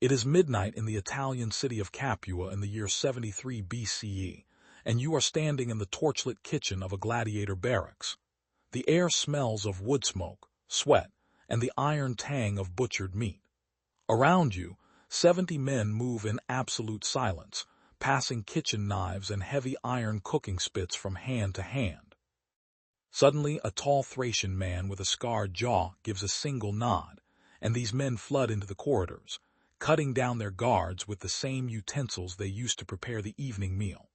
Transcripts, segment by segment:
It is midnight in the Italian city of Capua in the year 73 BCE, and you are standing in the torchlit kitchen of a gladiator barracks. The air smells of wood smoke, sweat, and the iron tang of butchered meat. Around you, 70 men move in absolute silence, passing kitchen knives and heavy iron cooking spits from hand to hand. Suddenly, a tall Thracian man with a scarred jaw gives a single nod, and these men flood into the corridors, cutting down their guards with the same utensils they used to prepare the evening meal.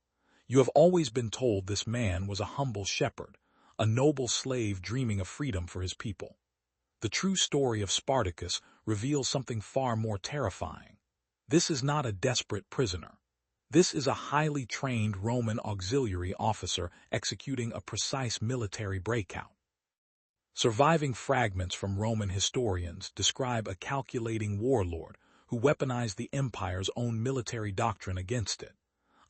You have always been told this man was a humble shepherd, a noble slave dreaming of freedom for his people. The true story of Spartacus reveals something far more terrifying. This is not a desperate prisoner. This is a highly trained Roman auxiliary officer executing a precise military breakout. Surviving fragments from Roman historians describe a calculating warlord who weaponized the empire's own military doctrine against it.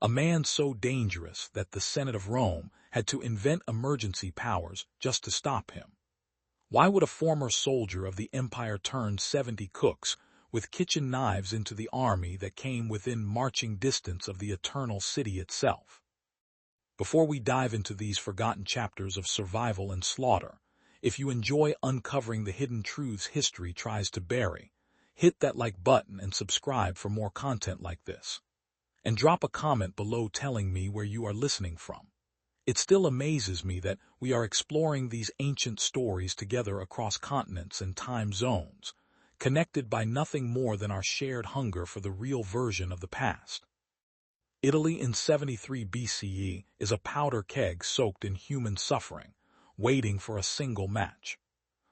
A man so dangerous that the Senate of Rome had to invent emergency powers just to stop him. Why would a former soldier of the empire turn 70 cooks with kitchen knives into the army that came within marching distance of the eternal city itself? Before we dive into these forgotten chapters of survival and slaughter, if you enjoy uncovering the hidden truths history tries to bury, hit that like button and subscribe for more content like this. And drop a comment below telling me where you are listening from. It still amazes me that we are exploring these ancient stories together across continents and time zones, connected by nothing more than our shared hunger for the real version of the past. Italy in 73 BCE is a powder keg soaked in human suffering, waiting for a single match.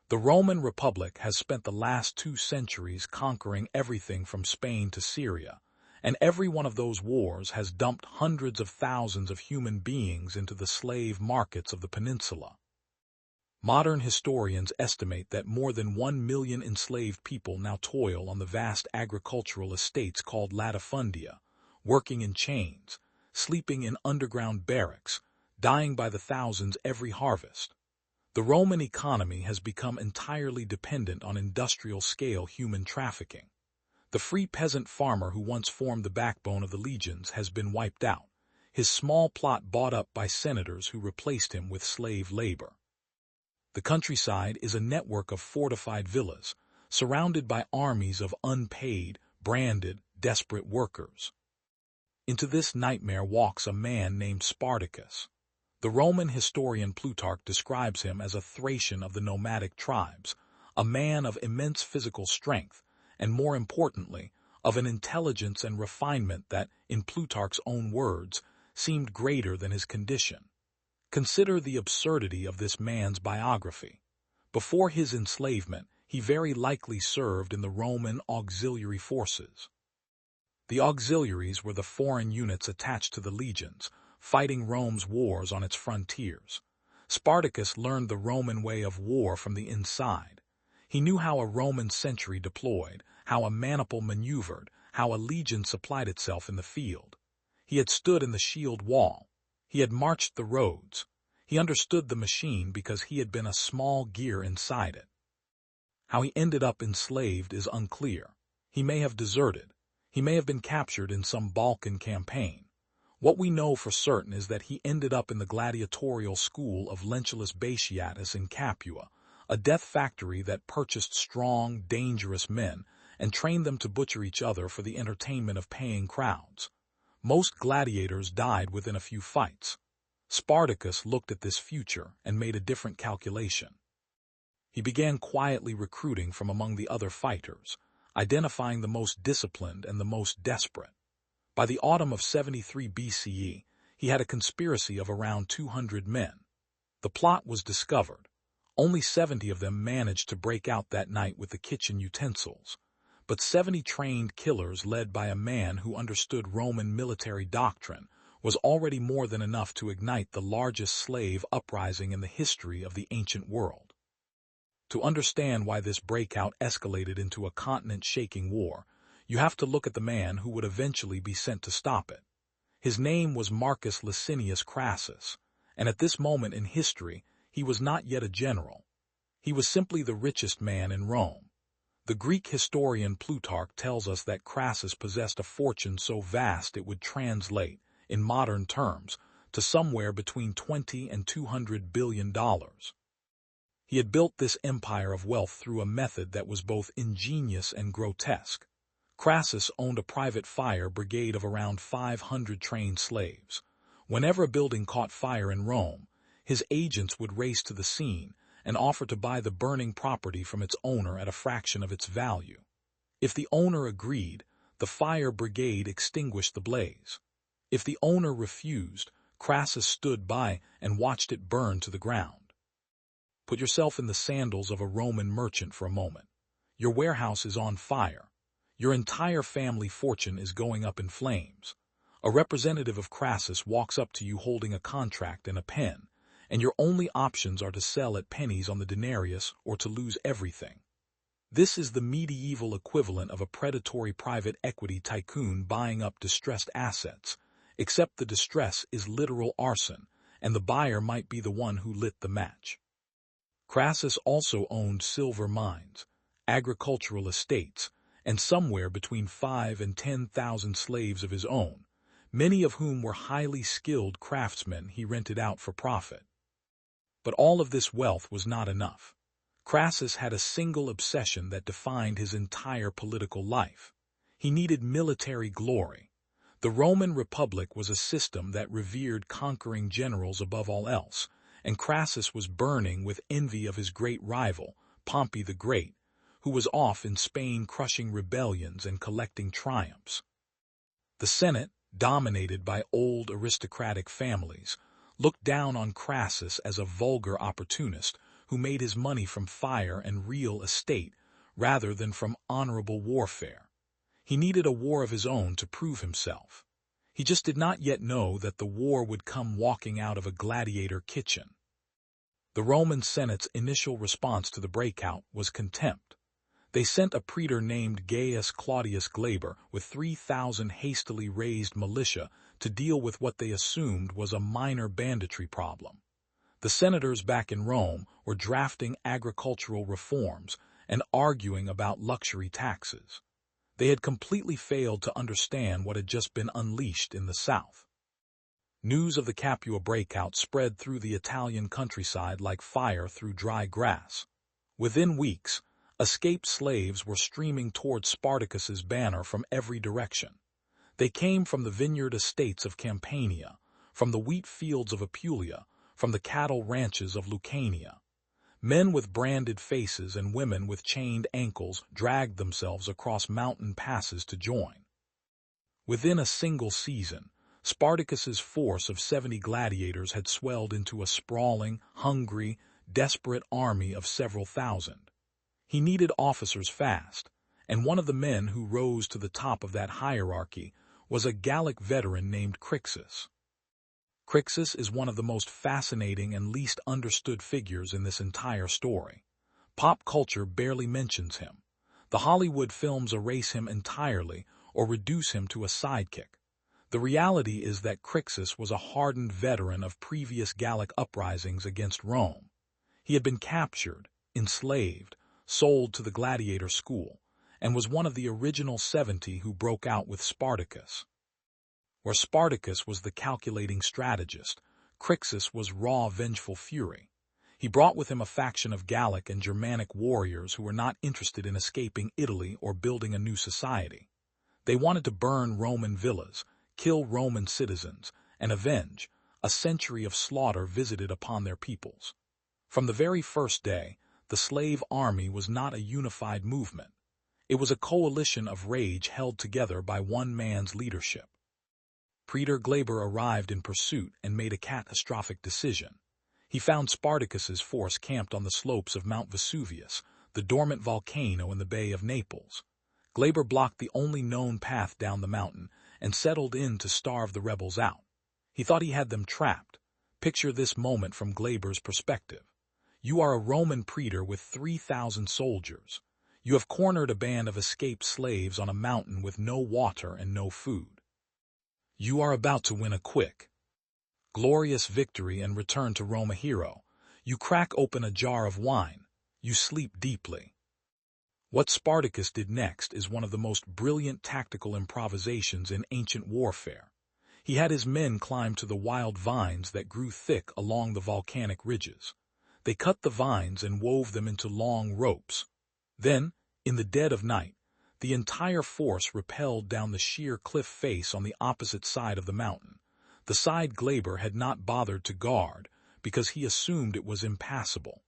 The Roman Republic has spent the last 2 centuries conquering everything from Spain to Syria, and every one of those wars has dumped hundreds of thousands of human beings into the slave markets of the peninsula. Modern historians estimate that more than 1 million enslaved people now toil on the vast agricultural estates called latifundia, working in chains, sleeping in underground barracks, dying by the thousands every harvest. The Roman economy has become entirely dependent on industrial-scale human trafficking. The free peasant farmer who once formed the backbone of the legions has been wiped out, his small plot bought up by senators who replaced him with slave labor. The countryside is a network of fortified villas, surrounded by armies of unpaid, branded, desperate workers. Into this nightmare walks a man named Spartacus. The Roman historian Plutarch describes him as a Thracian of the nomadic tribes, a man of immense physical strength, and more importantly, of an intelligence and refinement that, in Plutarch's own words, seemed greater than his condition. Consider the absurdity of this man's biography. Before his enslavement, he very likely served in the Roman auxiliary forces. The auxiliaries were the foreign units attached to the legions, fighting Rome's wars on its frontiers. Spartacus learned the Roman way of war from the inside. He knew how a Roman sentry deployed, how a maniple maneuvered, how a legion supplied itself in the field. He had stood in the shield wall. He had marched the roads. He understood the machine because he had been a small gear inside it. How he ended up enslaved is unclear. He may have deserted. He may have been captured in some Balkan campaign. What we know for certain is that he ended up in the gladiatorial school of Lentulus Batiatus in Capua, a death factory that purchased strong, dangerous men and trained them to butcher each other for the entertainment of paying crowds. Most gladiators died within a few fights. Spartacus looked at this future and made a different calculation. He began quietly recruiting from among the other fighters, identifying the most disciplined and the most desperate. By the autumn of 73 BCE, he had a conspiracy of around 200 men. The plot was discovered. Only 70 of them managed to break out that night with the kitchen utensils, but 70 trained killers led by a man who understood Roman military doctrine was already more than enough to ignite the largest slave uprising in the history of the ancient world. To understand why this breakout escalated into a continent-shaking war, you have to look at the man who would eventually be sent to stop it. His name was Marcus Licinius Crassus, and at this moment in history, he was not yet a general. He was simply the richest man in Rome. The Greek historian Plutarch tells us that Crassus possessed a fortune so vast it would translate, in modern terms, to somewhere between $20 and $200 billion. He had built this empire of wealth through a method that was both ingenious and grotesque. Crassus owned a private fire brigade of around 500 trained slaves. Whenever a building caught fire in Rome, his agents would race to the scene and offer to buy the burning property from its owner at a fraction of its value. If the owner agreed, the fire brigade extinguished the blaze. If the owner refused, Crassus stood by and watched it burn to the ground. Put yourself in the sandals of a Roman merchant for a moment. Your warehouse is on fire. Your entire family fortune is going up in flames. A representative of Crassus walks up to you holding a contract and a pen, and your only options are to sell at pennies on the denarius or to lose everything. This is the medieval equivalent of a predatory private equity tycoon buying up distressed assets, except the distress is literal arson, and the buyer might be the one who lit the match. Crassus also owned silver mines, agricultural estates, and somewhere between 5,000 and 10,000 slaves of his own, many of whom were highly skilled craftsmen he rented out for profit. But all of this wealth was not enough. Crassus had a single obsession that defined his entire political life. He needed military glory. The Roman Republic was a system that revered conquering generals above all else, and Crassus was burning with envy of his great rival, Pompey the Great, who was off in Spain crushing rebellions and collecting triumphs. The Senate, dominated by old aristocratic families, looked down on Crassus as a vulgar opportunist who made his money from fire and real estate rather than from honorable warfare. He needed a war of his own to prove himself. He just did not yet know that the war would come walking out of a gladiator kitchen. The Roman Senate's initial response to the breakout was contempt. They sent a praetor named Gaius Claudius Glaber with 3,000 hastily raised militia to deal with what they assumed was a minor banditry problem. The senators back in Rome were drafting agricultural reforms and arguing about luxury taxes. They had completely failed to understand what had just been unleashed in the South. News of the Capua breakout spread through the Italian countryside like fire through dry grass. Within weeks, escaped slaves were streaming toward Spartacus's banner from every direction. They came from the vineyard estates of Campania, from the wheat fields of Apulia, from the cattle ranches of Lucania. Men with branded faces and women with chained ankles dragged themselves across mountain passes to join. Within a single season, Spartacus's force of 70 gladiators had swelled into a sprawling, hungry, desperate army of several thousand. He needed officers fast, and one of the men who rose to the top of that hierarchy was a Gallic veteran named Crixus. Crixus is one of the most fascinating and least understood figures in this entire story. Pop culture barely mentions him. The Hollywood films erase him entirely or reduce him to a sidekick. The reality is that Crixus was a hardened veteran of previous Gallic uprisings against Rome. He had been captured, enslaved, sold to the gladiator school, and was one of the original 70 who broke out with Spartacus. Where Spartacus was the calculating strategist, Crixus was raw, vengeful fury. He brought with him a faction of Gallic and Germanic warriors who were not interested in escaping Italy or building a new society. They wanted to burn Roman villas, kill Roman citizens, and avenge a century of slaughter visited upon their peoples. From the very first day, the slave army was not a unified movement. It was a coalition of rage held together by one man's leadership. Praetor Glaber arrived in pursuit and made a catastrophic decision. He found Spartacus's force camped on the slopes of Mount Vesuvius, the dormant volcano in the Bay of Naples. Glaber blocked the only known path down the mountain and settled in to starve the rebels out. He thought he had them trapped. Picture this moment from Glaber's perspective. You are a Roman praetor with 3,000 soldiers. You have cornered a band of escaped slaves on a mountain with no water and no food. You are about to win a quick, glorious victory and return to Rome a hero. You crack open a jar of wine. You sleep deeply. What Spartacus did next is one of the most brilliant tactical improvisations in ancient warfare. He had his men climb to the wild vines that grew thick along the volcanic ridges. They cut the vines and wove them into long ropes. Then, in the dead of night, the entire force rappelled down the sheer cliff face on the opposite side of the mountain. The side Glaber had not bothered to guard, because he assumed it was impassable.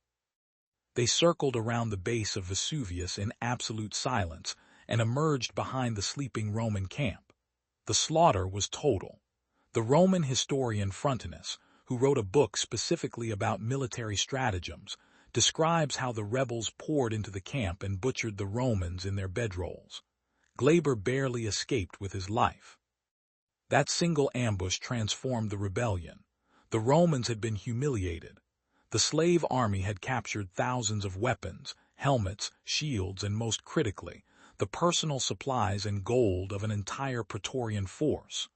They circled around the base of Vesuvius in absolute silence and emerged behind the sleeping Roman camp. The slaughter was total. The Roman historian Frontinus, who wrote a book specifically about military stratagems, describes how the rebels poured into the camp and butchered the Romans in their bedrolls. Glaber barely escaped with his life. That single ambush transformed the rebellion. The Romans had been humiliated. The slave army had captured thousands of weapons, helmets, shields, and most critically, the personal supplies and gold of an entire Praetorian force.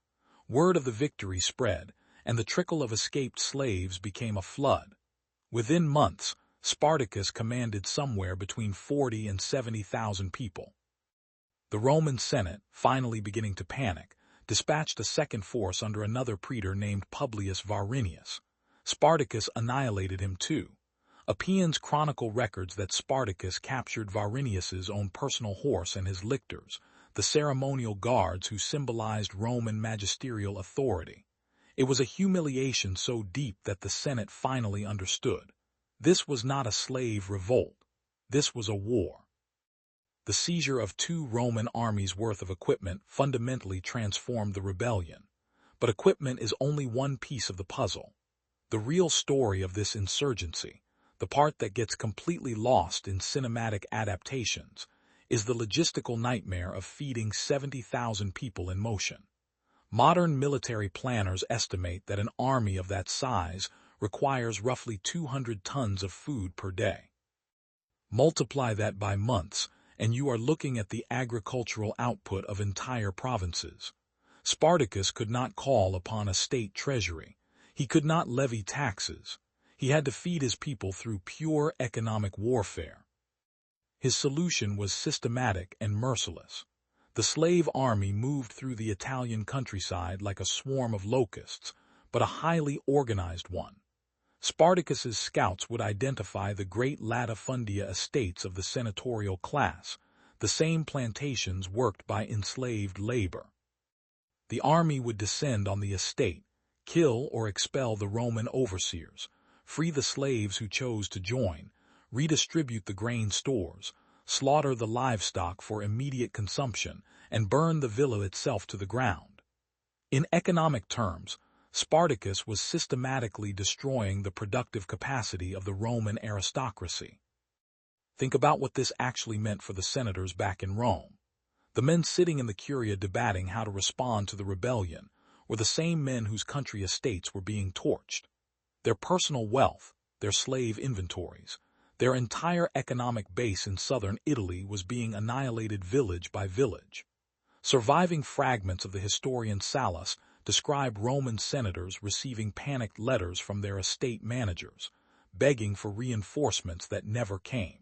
Word of the victory spread, and the trickle of escaped slaves became a flood. Within months, Spartacus commanded somewhere between 40 and 70,000 people. The Roman Senate, finally beginning to panic, dispatched a second force under another praetor named Publius Varinius. Spartacus annihilated him too. Appian's chronicle records that Spartacus captured Varinius's own personal horse and his lictors, the ceremonial guards who symbolized Roman magisterial authority. It was a humiliation so deep that the Senate finally understood. This was not a slave revolt. This was a war. The seizure of 2 Roman armies' worth of equipment fundamentally transformed the rebellion. But equipment is only one piece of the puzzle. The real story of this insurgency, the part that gets completely lost in cinematic adaptations, is the logistical nightmare of feeding 70,000 people in motion. Modern military planners estimate that an army of that size requires roughly 200 tons of food per day. Multiply that by months, and you are looking at the agricultural output of entire provinces. Spartacus could not call upon a state treasury. He could not levy taxes. He had to feed his people through pure economic warfare. His solution was systematic and merciless. The slave army moved through the Italian countryside like a swarm of locusts, but a highly organized one. Spartacus's scouts would identify the great latifundia estates of the senatorial class, the same plantations worked by enslaved labor. The army would descend on the estate, kill or expel the Roman overseers, free the slaves who chose to join, redistribute the grain stores, slaughter the livestock for immediate consumption, and burn the villa itself to the ground. In economic terms, Spartacus was systematically destroying the productive capacity of the Roman aristocracy. Think about what this actually meant for the senators back in Rome. The men sitting in the Curia debating how to respond to the rebellion were the same men whose country estates were being torched. Their personal wealth, their slave inventories, their entire economic base in southern Italy was being annihilated village by village. Surviving fragments of the historian Sallust describe Roman senators receiving panicked letters from their estate managers, begging for reinforcements that never came.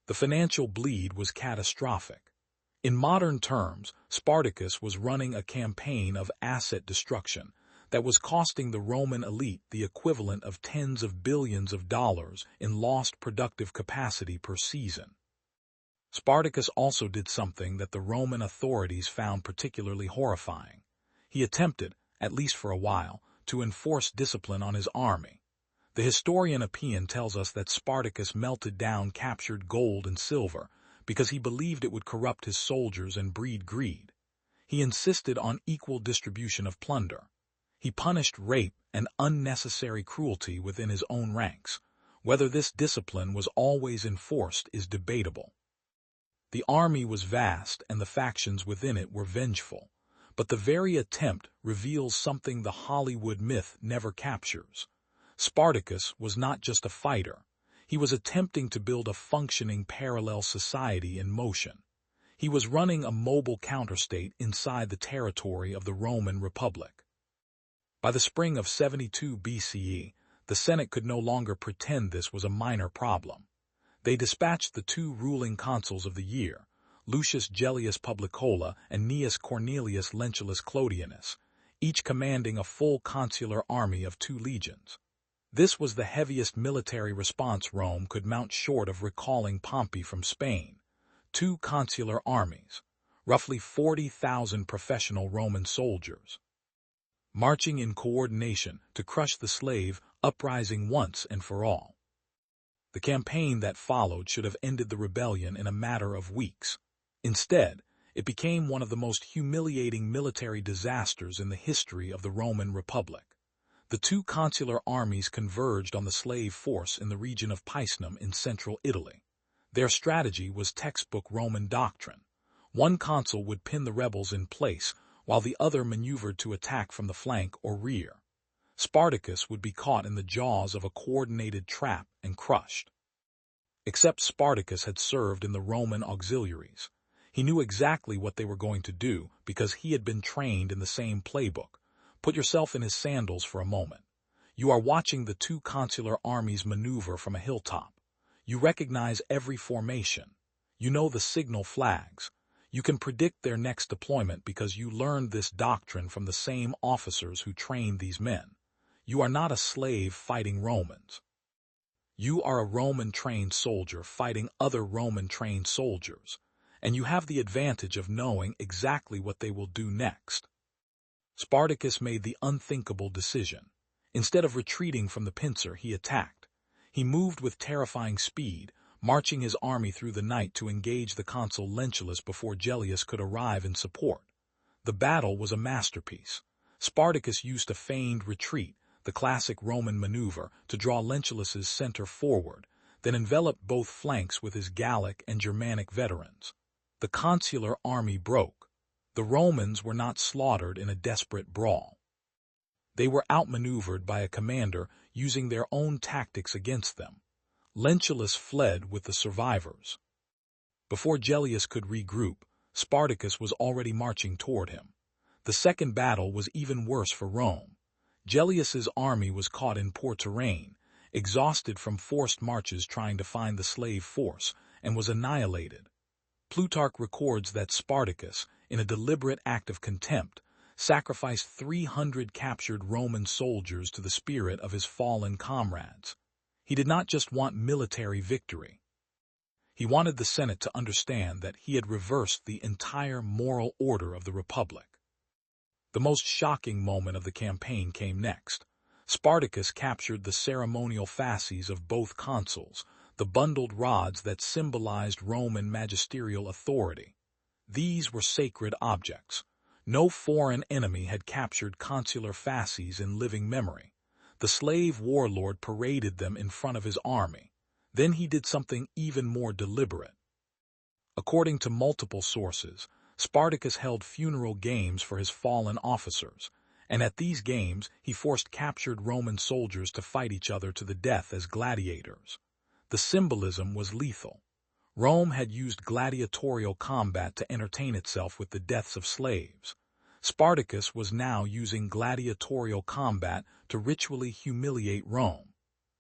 The financial bleed was catastrophic. In modern terms, Spartacus was running a campaign of asset destruction that was costing the Roman elite the equivalent of tens of billions of dollars in lost productive capacity per season. Spartacus also did something that the Roman authorities found particularly horrifying. He attempted, at least for a while, to enforce discipline on his army. The historian Appian tells us that Spartacus melted down captured gold and silver because he believed it would corrupt his soldiers and breed greed. He insisted on equal distribution of plunder. He punished rape and unnecessary cruelty within his own ranks. Whether this discipline was always enforced is debatable. The army was vast and the factions within it were vengeful, but the very attempt reveals something the Hollywood myth never captures. Spartacus was not just a fighter. He was attempting to build a functioning parallel society in motion. He was running a mobile counterstate inside the territory of the Roman Republic. By the spring of 72 BCE, the Senate could no longer pretend this was a minor problem. They dispatched the two ruling consuls of the year, Lucius Gellius Publicola and Gnaeus Cornelius Lentulus Clodianus, each commanding a full consular army of 2 legions. This was the heaviest military response Rome could mount short of recalling Pompey from Spain. 2 consular armies, roughly 40,000 professional Roman soldiers, marching in coordination to crush the slave uprising once and for all. The campaign that followed should have ended the rebellion in a matter of weeks. Instead, it became one of the most humiliating military disasters in the history of the Roman Republic. The 2 consular armies converged on the slave force in the region of Picenum in central Italy. Their strategy was textbook Roman doctrine. One consul would pin the rebels in place, while the other maneuvered to attack from the flank or rear. Spartacus would be caught in the jaws of a coordinated trap and crushed. Except Spartacus had served in the Roman auxiliaries. He knew exactly what they were going to do because he had been trained in the same playbook. Put yourself in his sandals for a moment. You are watching the 2 consular armies maneuver from a hilltop. You recognize every formation. You know the signal flags. You can predict their next deployment because you learned this doctrine from the same officers who trained these men. You are not a slave fighting Romans. You are a Roman-trained soldier fighting other Roman-trained soldiers, and you have the advantage of knowing exactly what they will do next. Spartacus made the unthinkable decision. Instead of retreating from the pincer, he attacked. He moved with terrifying speed, marching his army through the night to engage the consul Lentulus before Gellius could arrive in support. The battle was a masterpiece. Spartacus used a feigned retreat, the classic Roman maneuver, to draw Lentulus's center forward, then enveloped both flanks with his Gallic and Germanic veterans. The consular army broke. The Romans were not slaughtered in a desperate brawl. They were outmaneuvered by a commander using their own tactics against them. Lentulus fled with the survivors. Before Gellius could regroup, Spartacus was already marching toward him. The second battle was even worse for Rome. Gellius's army was caught in poor terrain, exhausted from forced marches trying to find the slave force, and was annihilated. Plutarch records that Spartacus, in a deliberate act of contempt, sacrificed 300 captured Roman soldiers to the spirit of his fallen comrades. He did not just want military victory. He wanted the Senate to understand that he had reversed the entire moral order of the Republic. The most shocking moment of the campaign came next. Spartacus captured the ceremonial fasces of both consuls, the bundled rods that symbolized Roman magisterial authority. These were sacred objects. No foreign enemy had captured consular fasces in living memory. The slave warlord paraded them in front of his army. Then he did something even more deliberate. According to multiple sources, Spartacus held funeral games for his fallen officers, and at these games he forced captured Roman soldiers to fight each other to the death as gladiators. The symbolism was lethal. Rome had used gladiatorial combat to entertain itself with the deaths of slaves. Spartacus was now using gladiatorial combat to ritually humiliate Rome.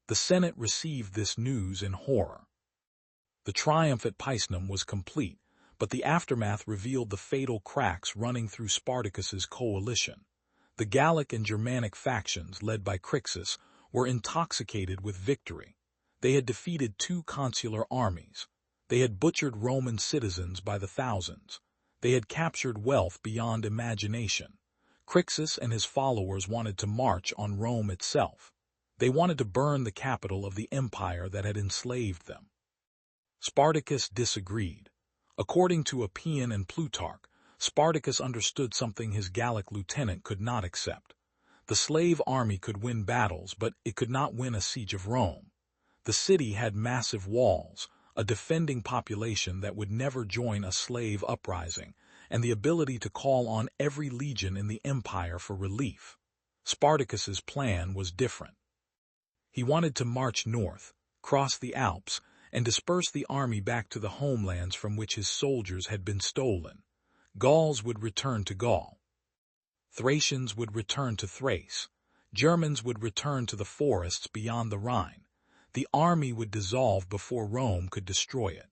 The Senate received this news in horror. The triumph at Picenum was complete, but the aftermath revealed the fatal cracks running through Spartacus's coalition. The Gallic and Germanic factions, led by Crixus, were intoxicated with victory. They had defeated 2 consular armies. They had butchered Roman citizens by the thousands. They had captured wealth beyond imagination. Crixus and his followers wanted to march on Rome itself. They wanted to burn the capital of the empire that had enslaved them. Spartacus disagreed. According to Appian and Plutarch, Spartacus understood something his Gallic lieutenant could not accept. The slave army could win battles, but it could not win a siege of Rome. The city had massive walls, a defending population that would never join a slave uprising, and the ability to call on every legion in the empire for relief. Spartacus's plan was different. He wanted to march north, cross the Alps, and disperse the army back to the homelands from which his soldiers had been stolen. Gauls would return to Gaul. Thracians would return to Thrace. Germans would return to the forests beyond the Rhine. The army would dissolve before Rome could destroy it.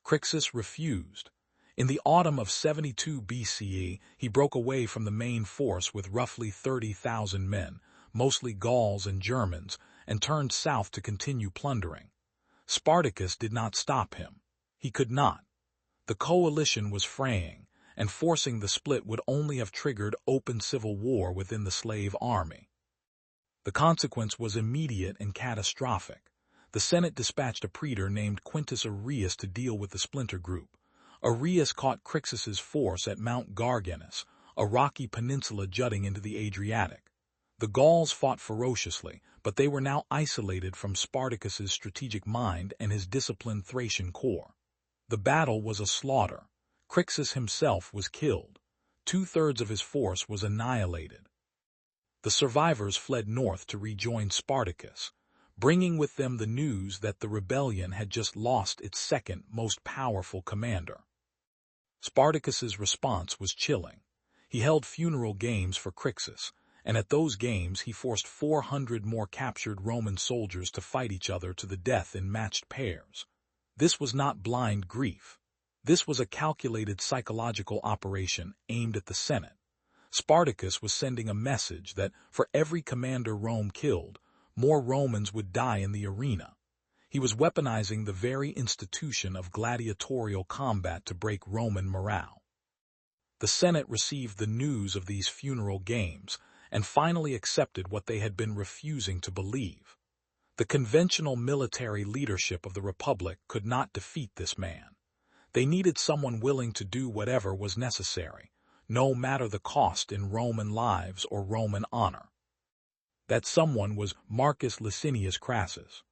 Crixus refused. In the autumn of 72 BCE, he broke away from the main force with roughly 30,000 men, mostly Gauls and Germans, and turned south to continue plundering. Spartacus did not stop him. He could not. The coalition was fraying, and forcing the split would only have triggered open civil war within the slave army. The consequence was immediate and catastrophic. The Senate dispatched a praetor named Quintus Arrius to deal with the splinter group. Arrius caught Crixus's force at Mount Garganus, a rocky peninsula jutting into the Adriatic. The Gauls fought ferociously, but they were now isolated from Spartacus's strategic mind and his disciplined Thracian corps. The battle was a slaughter. Crixus himself was killed. 2/3 of his force was annihilated. The survivors fled north to rejoin Spartacus, bringing with them the news that the rebellion had just lost its second most powerful commander. Spartacus's response was chilling. He held funeral games for Crixus, and at those games he forced 400 more captured Roman soldiers to fight each other to the death in matched pairs. This was not blind grief. This was a calculated psychological operation aimed at the Senate. Spartacus was sending a message that for every commander Rome killed, more Romans would die in the arena. He was weaponizing the very institution of gladiatorial combat to break Roman morale. The Senate received the news of these funeral games and finally accepted what they had been refusing to believe. The conventional military leadership of the Republic could not defeat this man. They needed someone willing to do whatever was necessary, no matter the cost in Roman lives or Roman honor. That someone was Marcus Licinius Crassus.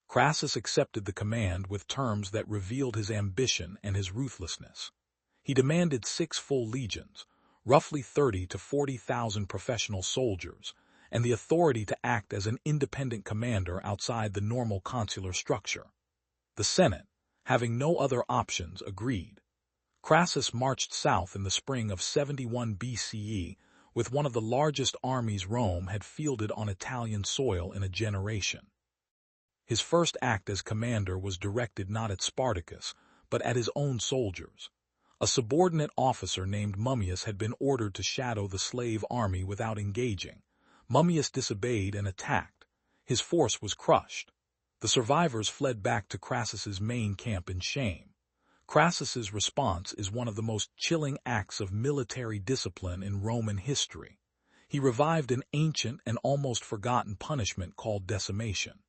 Crassus accepted the command with terms that revealed his ambition and his ruthlessness. He demanded 6 full legions, roughly 30 to 40,000 professional soldiers, and the authority to act as an independent commander outside the normal consular structure. The Senate, having no other options, agreed. Crassus marched south in the spring of 71 BCE with one of the largest armies Rome had fielded on Italian soil in a generation. His first act as commander was directed not at Spartacus, but at his own soldiers. A subordinate officer named Mummius had been ordered to shadow the slave army without engaging. Mummius disobeyed and attacked. His force was crushed. The survivors fled back to Crassus's main camp in shame. Crassus's response is one of the most chilling acts of military discipline in Roman history. He revived an ancient and almost forgotten punishment called decimation.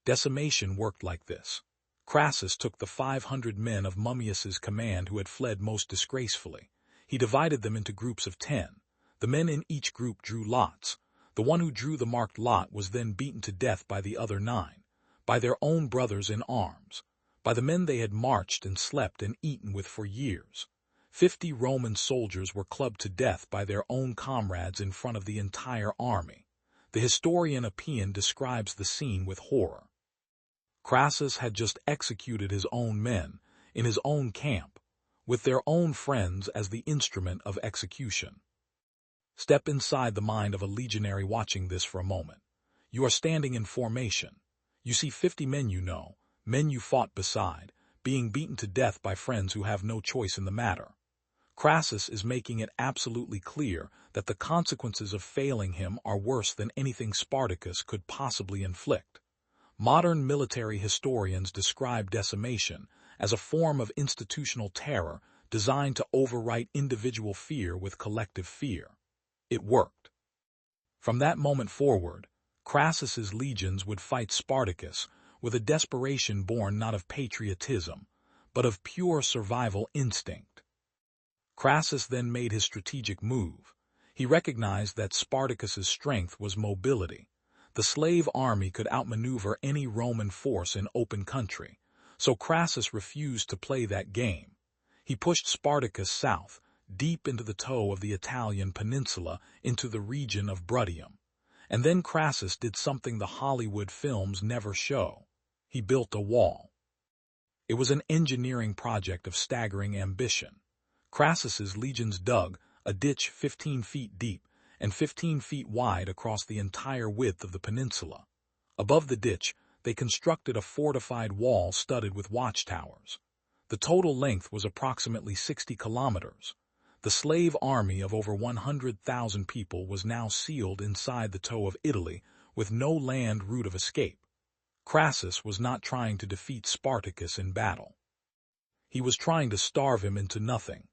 Decimation worked like this. Crassus took the 500 men of Mummius's command who had fled most disgracefully. He divided them into groups of 10. The men in each group drew lots. The one who drew the marked lot was then beaten to death by the other 9, by their own brothers in arms, by the men they had marched and slept and eaten with for years. 50 Roman soldiers were clubbed to death by their own comrades in front of the entire army. The historian Appian describes the scene with horror. Crassus had just executed his own men, in his own camp, with their own friends as the instrument of execution. Step inside the mind of a legionary watching this for a moment. You are standing in formation. You see 50 men you know, men you fought beside, being beaten to death by friends who have no choice in the matter. Crassus is making it absolutely clear that the consequences of failing him are worse than anything Spartacus could possibly inflict. Modern military historians describe decimation as a form of institutional terror designed to overwrite individual fear with collective fear. It worked. From that moment forward, Crassus's legions would fight Spartacus with a desperation born not of patriotism, but of pure survival instinct. Crassus then made his strategic move. He recognized that Spartacus's strength was mobility. The slave army could outmaneuver any Roman force in open country, so Crassus refused to play that game. He pushed Spartacus south, deep into the toe of the Italian peninsula, into the region of Bruttium. And then Crassus did something the Hollywood films never show. He built a wall. It was an engineering project of staggering ambition. Crassus's legions dug a ditch 15 feet deep and 15 feet wide across the entire width of the peninsula. Above the ditch, they constructed a fortified wall studded with watchtowers. The total length was approximately 60 kilometers. The slave army of over 100,000 people was now sealed inside the toe of Italy, with no land route of escape. Crassus was not trying to defeat Spartacus in battle. He was trying to starve him into nothing.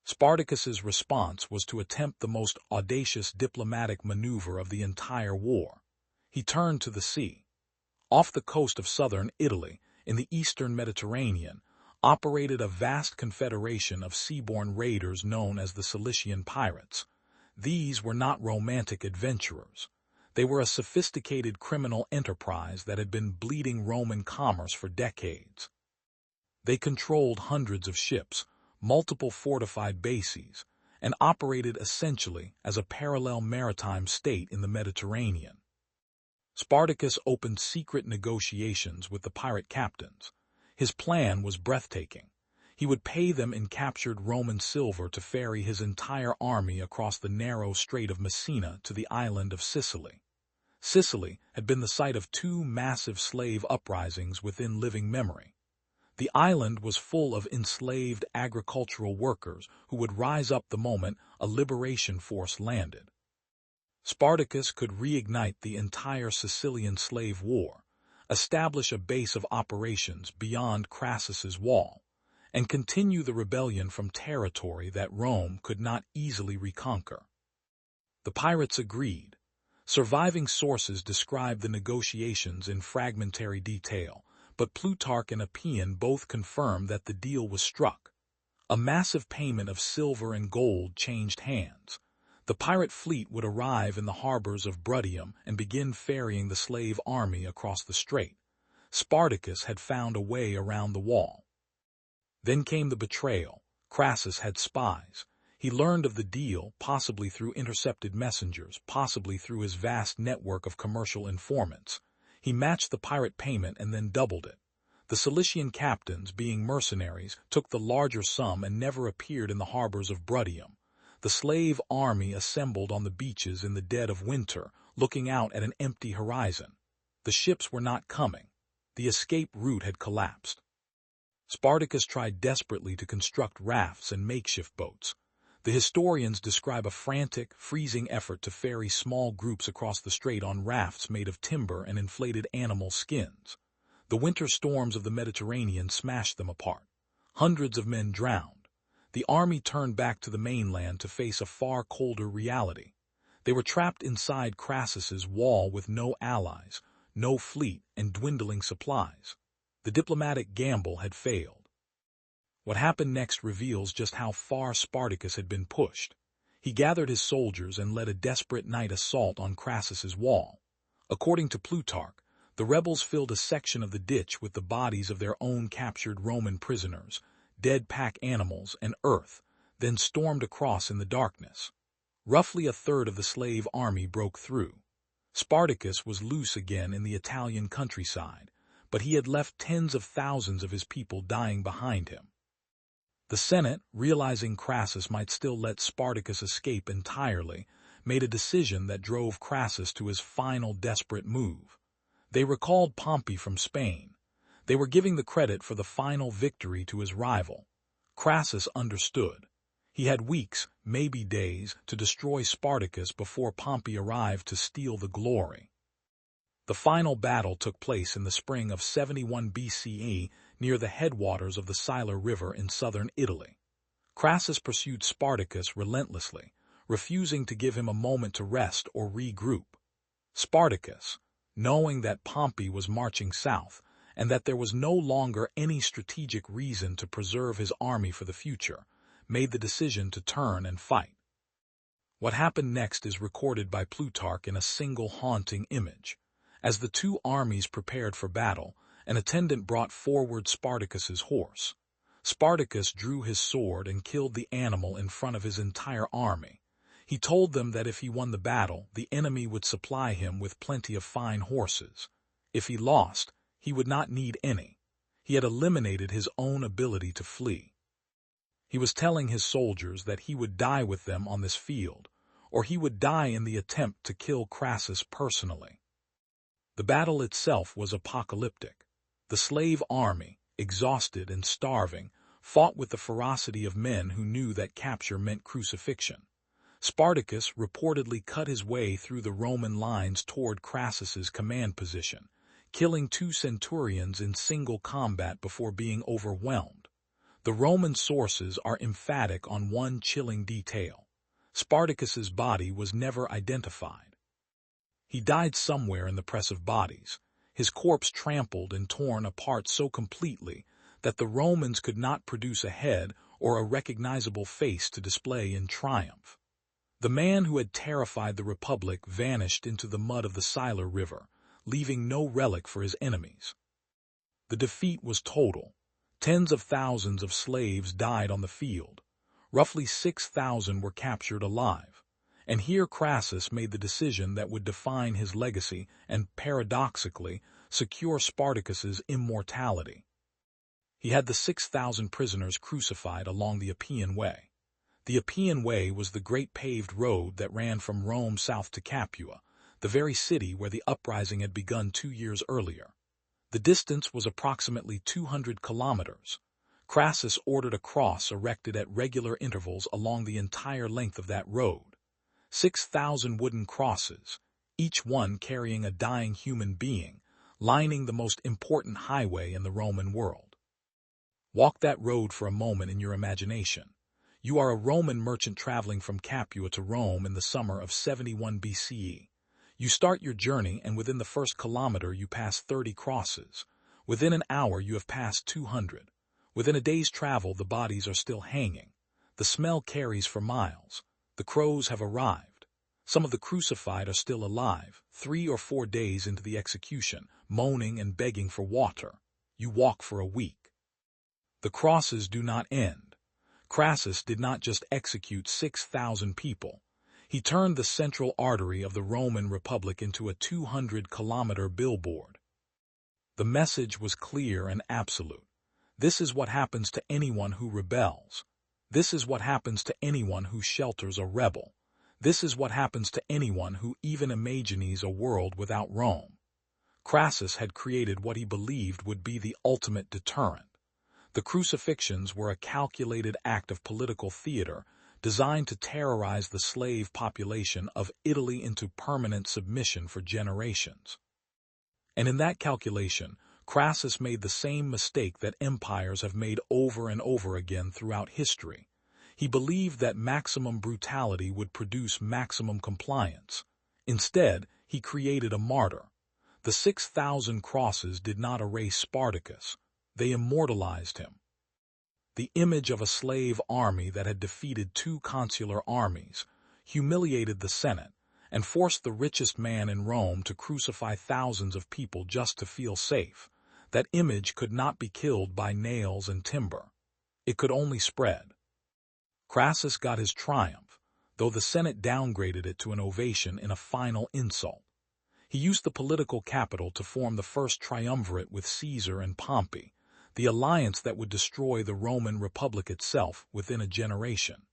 Spartacus's response was to attempt the most audacious diplomatic maneuver of the entire war. He turned to the sea. Off the coast of southern Italy, in the eastern Mediterranean, operated a vast confederation of seaborne raiders known as the Cilician pirates. These were not romantic adventurers. They were a sophisticated criminal enterprise that had been bleeding Roman commerce for decades. They controlled hundreds of ships, multiple fortified bases, and operated essentially as a parallel maritime state in the Mediterranean. Spartacus opened secret negotiations with the pirate captains. His plan was breathtaking. He would pay them in captured Roman silver to ferry his entire army across the narrow Strait of Messina to the island of Sicily. Sicily had been the site of two massive slave uprisings within living memory. The island was full of enslaved agricultural workers who would rise up the moment a liberation force landed. Spartacus could reignite the entire Sicilian slave war, establish a base of operations beyond Crassus's wall, and continue the rebellion from territory that Rome could not easily reconquer. The pirates agreed. Surviving sources describe the negotiations in fragmentary detail, but Plutarch and Appian both confirm that the deal was struck. A massive payment of silver and gold changed hands. The pirate fleet would arrive in the harbors of Bruttium and begin ferrying the slave army across the strait. Spartacus had found a way around the wall. Then came the betrayal. Crassus had spies. He learned of the deal, possibly through intercepted messengers, possibly through his vast network of commercial informants. He matched the pirate payment and then doubled it. The Cilician captains, being mercenaries, took the larger sum and never appeared in the harbors of Bruttium. The slave army assembled on the beaches in the dead of winter, looking out at an empty horizon. The ships were not coming. The escape route had collapsed. Spartacus tried desperately to construct rafts and makeshift boats. The historians describe a frantic, freezing effort to ferry small groups across the strait on rafts made of timber and inflated animal skins. The winter storms of the Mediterranean smashed them apart. Hundreds of men drowned. The army turned back to the mainland to face a far colder reality. They were trapped inside Crassus's wall with no allies, no fleet, and dwindling supplies. The diplomatic gamble had failed. What happened next reveals just how far Spartacus had been pushed. He gathered his soldiers and led a desperate night assault on Crassus's wall. According to Plutarch, the rebels filled a section of the ditch with the bodies of their own captured Roman prisoners, dead pack animals, and earth, then stormed across in the darkness. Roughly a third of the slave army broke through. Spartacus was loose again in the Italian countryside, but he had left tens of thousands of his people dying behind him. The Senate, realizing Crassus might still let Spartacus escape entirely, made a decision that drove Crassus to his final desperate move. They recalled Pompey from Spain. They were giving the credit for the final victory to his rival. Crassus understood. He had weeks, maybe days, to destroy Spartacus before Pompey arrived to steal the glory. The final battle took place in the spring of 71 BCE near the headwaters of the Scylla River in southern Italy. Crassus pursued Spartacus relentlessly, refusing to give him a moment to rest or regroup. Spartacus, knowing that Pompey was marching south and that there was no longer any strategic reason to preserve his army for the future, made the decision to turn and fight. What happened next is recorded by Plutarch in a single haunting image. As the two armies prepared for battle, an attendant brought forward Spartacus's horse. Spartacus drew his sword and killed the animal in front of his entire army. He told them that if he won the battle, the enemy would supply him with plenty of fine horses. If he lost, he would not need any. He had eliminated his own ability to flee. He was telling his soldiers that he would die with them on this field, or he would die in the attempt to kill Crassus personally. The battle itself was apocalyptic. The slave army, exhausted and starving, fought with the ferocity of men who knew that capture meant crucifixion. Spartacus reportedly cut his way through the Roman lines toward Crassus's command position, killing 2 centurions in single combat before being overwhelmed. The Roman sources are emphatic on one chilling detail. Spartacus's body was never identified. He died somewhere in the press of bodies, his corpse trampled and torn apart so completely that the Romans could not produce a head or a recognizable face to display in triumph. The man who had terrified the Republic vanished into the mud of the Scylla River, leaving no relic for his enemies. The defeat was total. Tens of thousands of slaves died on the field. Roughly 6,000 were captured alive. And here Crassus made the decision that would define his legacy and, paradoxically, secure Spartacus's immortality. He had the 6,000 prisoners crucified along the Appian Way. The Appian Way was the great paved road that ran from Rome south to Capua, the very city where the uprising had begun 2 years earlier. The distance was approximately 200 kilometers. Crassus ordered a cross erected at regular intervals along the entire length of that road. 6,000 wooden crosses, each one carrying a dying human being, lining the most important highway in the Roman world. Walk that road for a moment in your imagination. You are a Roman merchant traveling from Capua to Rome in the summer of 71 BCE. You start your journey, and within the first kilometer you pass 30 crosses. Within an hour you have passed 200. Within a day's travel the bodies are still hanging. The smell carries for miles. The crows have arrived. Some of the crucified are still alive, 3 or 4 days into the execution, moaning and begging for water. You walk for a week. The crosses do not end. Crassus did not just execute 6,000 people. He turned the central artery of the Roman Republic into a 200-kilometer billboard. The message was clear and absolute. This is what happens to anyone who rebels. This is what happens to anyone who shelters a rebel. This is what happens to anyone who even imagines a world without Rome. Crassus had created what he believed would be the ultimate deterrent. The crucifixions were a calculated act of political theater designed to terrorize the slave population of Italy into permanent submission for generations. And in that calculation, Crassus made the same mistake that empires have made over and over again throughout history. He believed that maximum brutality would produce maximum compliance. Instead, he created a martyr. The 6,000 crosses did not erase Spartacus. They immortalized him. The image of a slave army that had defeated 2 consular armies, humiliated the Senate, and forced the richest man in Rome to crucify thousands of people just to feel safe. That image could not be killed by nails and timber. It could only spread. Crassus got his triumph, though the Senate downgraded it to an ovation in a final insult. He used the political capital to form the first triumvirate with Caesar and Pompey, the alliance that would destroy the Roman Republic itself within a generation.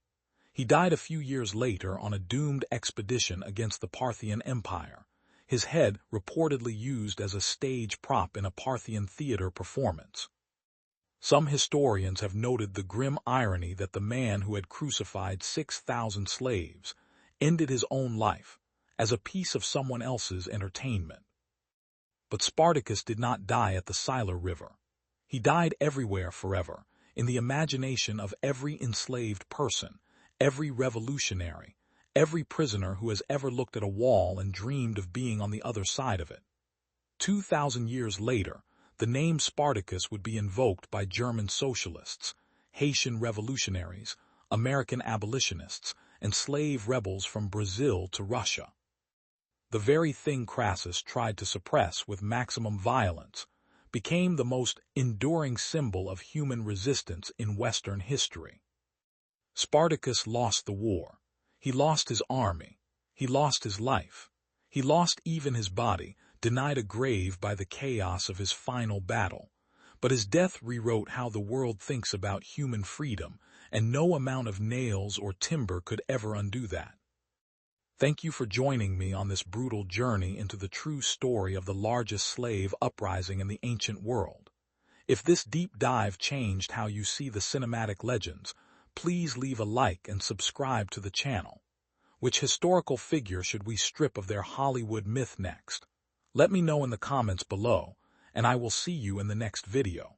He died a few years later on a doomed expedition against the Parthian Empire, his head reportedly used as a stage prop in a Parthian theater performance. Some historians have noted the grim irony that the man who had crucified 6,000 slaves ended his own life as a piece of someone else's entertainment. But Spartacus did not die at the Scylla River. He died everywhere forever, in the imagination of every enslaved person, every revolutionary, every prisoner who has ever looked at a wall and dreamed of being on the other side of it. 2,000 years later, the name Spartacus would be invoked by German socialists, Haitian revolutionaries, American abolitionists, and slave rebels from Brazil to Russia. The very thing Crassus tried to suppress with maximum violence became the most enduring symbol of human resistance in Western history. Spartacus lost the war. He lost his army. He lost his life. He lost even his body, denied a grave by the chaos of his final battle. But his death rewrote how the world thinks about human freedom, and no amount of nails or timber could ever undo that. Thank you for joining me on this brutal journey into the true story of the largest slave uprising in the ancient world. If this deep dive changed how you see the cinematic legends, please leave a like and subscribe to the channel. Which historical figure should we strip of their Hollywood myth next? Let me know in the comments below, and I will see you in the next video.